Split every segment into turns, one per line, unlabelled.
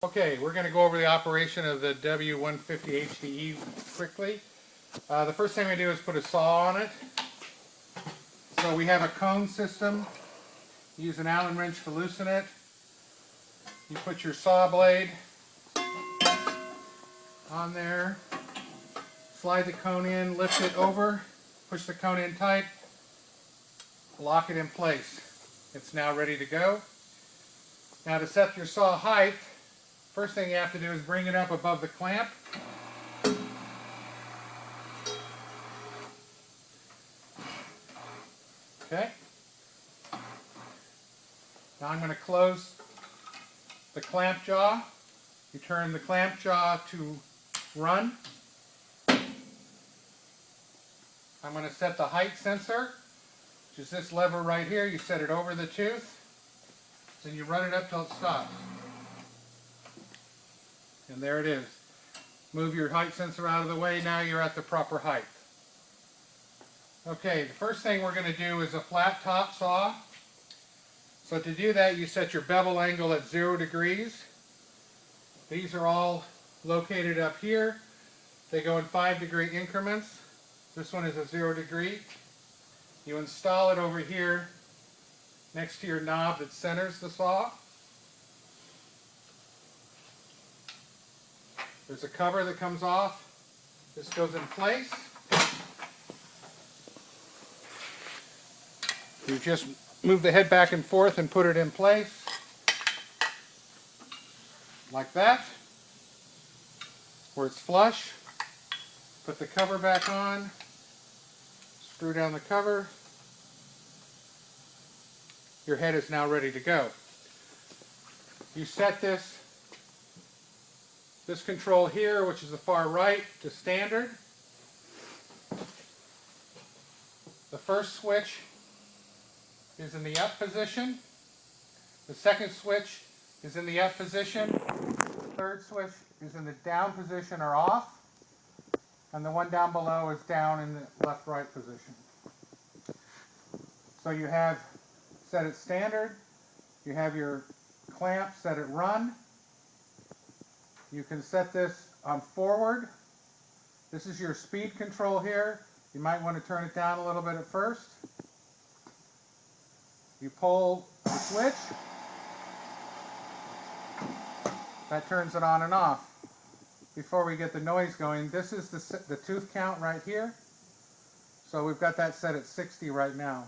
Okay, we're going to go over the operation of the W150 HDE quickly. The first thing we do is put a saw on it. So we have a cone system. Use an Allen wrench to loosen it. You put your saw blade on there. Slide the cone in, lift it over, push the cone in tight, lock it in place. It's now ready to go. Now to set your saw height, first thing you have to do is bring it up above the clamp. Okay. Now I'm going to close the clamp jaw. You turn the clamp jaw to run. I'm going to set the height sensor, which is this lever right here. You set it over the tooth, then you run it up till it stops. And there it is. Move your height sensor out of the way. Now you're at the proper height. Okay, the first thing we're going to do is a flat top saw. So to do that, you set your bevel angle at 0 degrees. These are all located up here. They go in 5-degree increments. This one is a 0 degree. You install it over here next to your knob that centers the saw. There's a cover that comes off. This goes in place. You just move the head back and forth and put it in place. Like that. Where it's flush. Put the cover back on. Screw down the cover. Your head is now ready to go. You set this control here, which is the far right, to standard. The first switch is in the up position. The second switch is in the up position. The third switch is in the down position or off. And the one down below is down in the left-right position. So you have set it standard. You have your clamp set at run. You can set this on forward. This is your speed control here. You might want to turn it down a little bit at first. You pull the switch. That turns it on and off. Before we get the noise going, this is the tooth count right here. So we've got that set at 60 right now.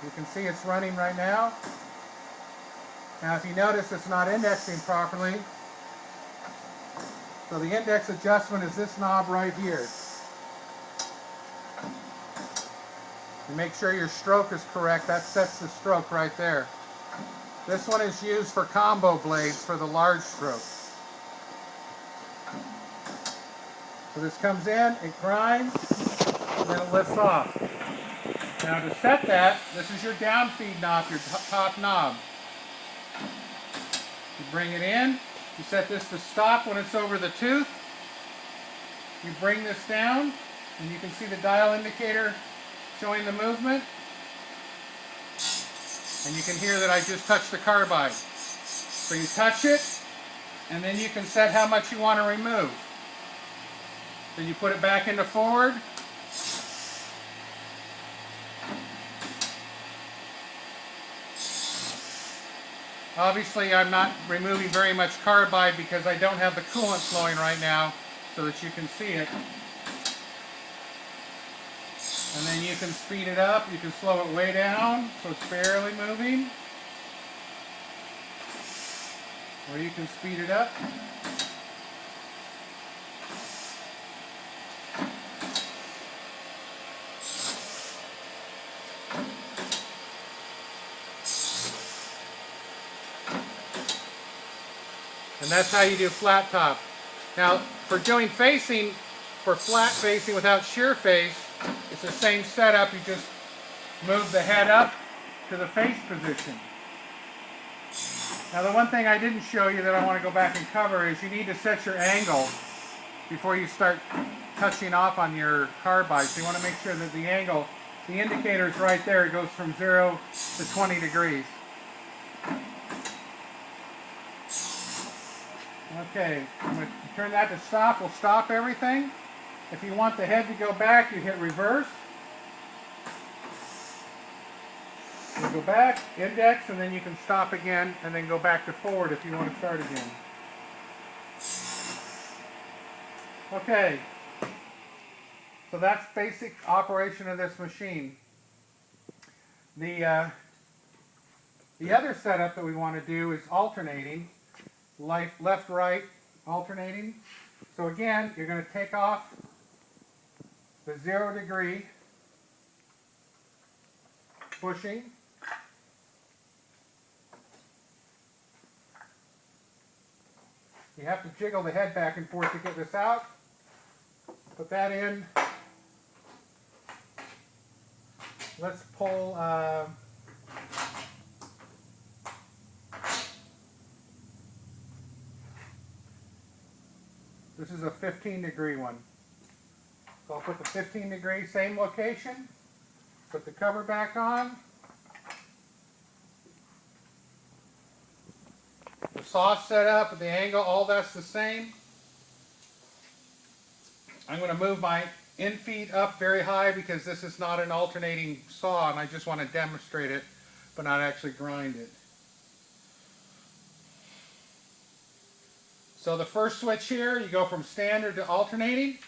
You can see it's running right now. Now if you notice, it's not indexing properly. So the index adjustment is this knob right here. You make sure your stroke is correct. That sets the stroke right there. This one is used for combo blades for the large stroke. So this comes in, it grinds, and then it lifts off. Now to set that, this is your down feed knob, your top knob. You bring it in, you set this to stop when it's over the tooth. You bring this down, and you can see the dial indicator showing the movement. And you can hear that I just touched the carbide. So you touch it, and then you can set how much you want to remove. Then you put it back into forward. Obviously I'm not removing very much carbide because I don't have the coolant flowing right now so that you can see it. And then you can speed it up, you can slow it way down so it's barely moving. Or you can speed it up. And that's how you do flat top. Now, for doing facing, for flat facing without shear face, it's the same setup. You just move the head up to the face position. Now, the one thing I didn't show you that I want to go back and cover is you need to set your angle before you start touching off on your carbide. So you want to make sure that the angle The indicator is right there. It goes from 0 to 20 degrees. Okay, I'm going to turn that to stop. We'll stop everything. If you want the head to go back, you hit reverse. You go back, index, and then you can stop again, and then go back to forward if you want to start again. Okay, so that's basic operation of this machine. The other setup that we want to do is alternating, left, right, alternating. So again, you're going to take off the 0 degree bushing. You have to jiggle the head back and forth to get this out. Put that in. Let's pull this is a 15 degree one. So I'll put the 15 degree, same location. Put the cover back on. The saw set up, the angle, all that's the same. I'm going to move my end feet up very high because this is not an alternating saw and I just want to demonstrate it but not actually grind it. So the first switch here, you go from standard to alternating.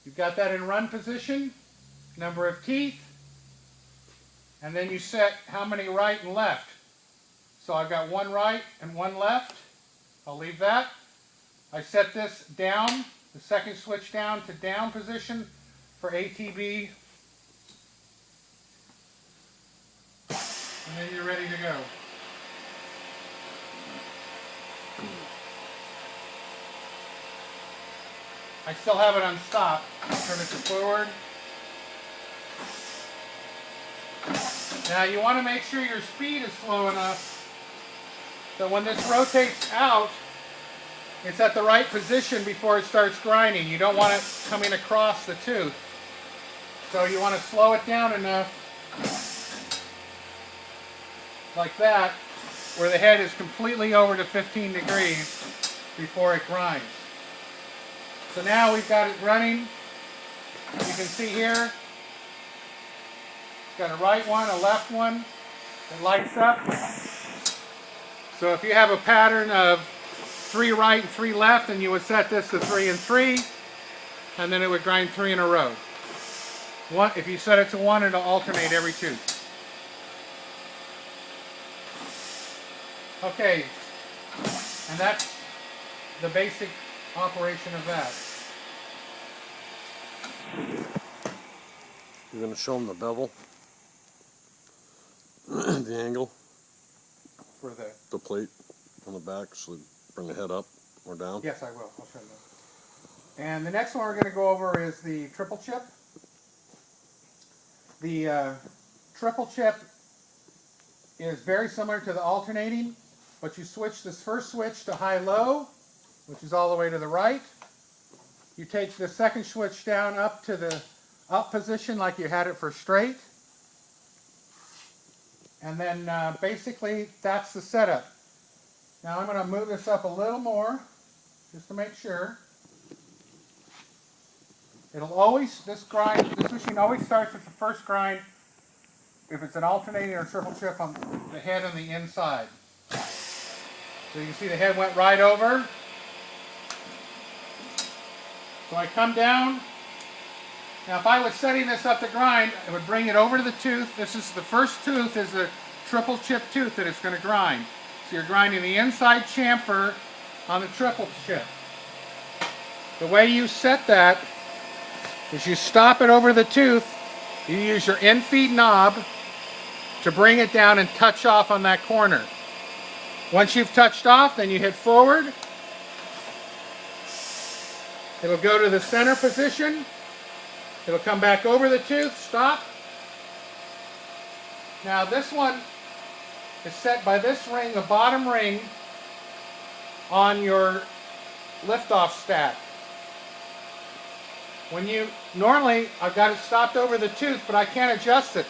You've got that in run position, number of teeth, and then you set how many right and left. So I've got one right and one left. I'll leave that. I set this down, the second switch down to down position for ATB. And then you're ready to go. I still have it on stop. Turn it to forward. Now you want to make sure your speed is slow enough so when this rotates out, it's at the right position before it starts grinding. You don't want it coming across the tooth. So you want to slow it down enough, like that, where the head is completely over to 15 degrees before it grinds. So now we've got it running. You can see here, it's got a right one, a left one. It lights up. So if you have a pattern of 3 right and 3 left, and you would set this to 3 and 3, and then it would grind 3 in a row. If you set it to 1, it'll alternate every tooth. Okay, and that's the basic operation of that.
You're going to show them the bevel, the angle,
For
the plate on the back, so bring the head up or down.
Yes, I will. I'll show you that. And the next one we're going to go over is the triple chip. The triple chip is very similar to the alternating, but you switch this first switch to high-low, which is all the way to the right. You take the second switch down up to the up position like you had it for straight. And then basically that's the setup. Now I'm going to move this up a little more just to make sure. It'll always, this machine always starts with the first grind if it's an alternating or triple chip on the head on the inside. So you can see the head went right over. So I come down. Now if I was setting this up to grind, I would bring it over to the tooth. This is the first tooth is a triple chip tooth that it's going to grind. So you're grinding the inside chamfer on the triple chip. The way you set that is you stop it over the tooth. You use your end feed knob to bring it down and touch off on that corner. Once you've touched off, then you hit forward. It'll go to the center position. It'll come back over the tooth, stop. Now this one is set by this ring, the bottom ring, on your liftoff stack. When you, normally I've got it stopped over the tooth, but I can't adjust it.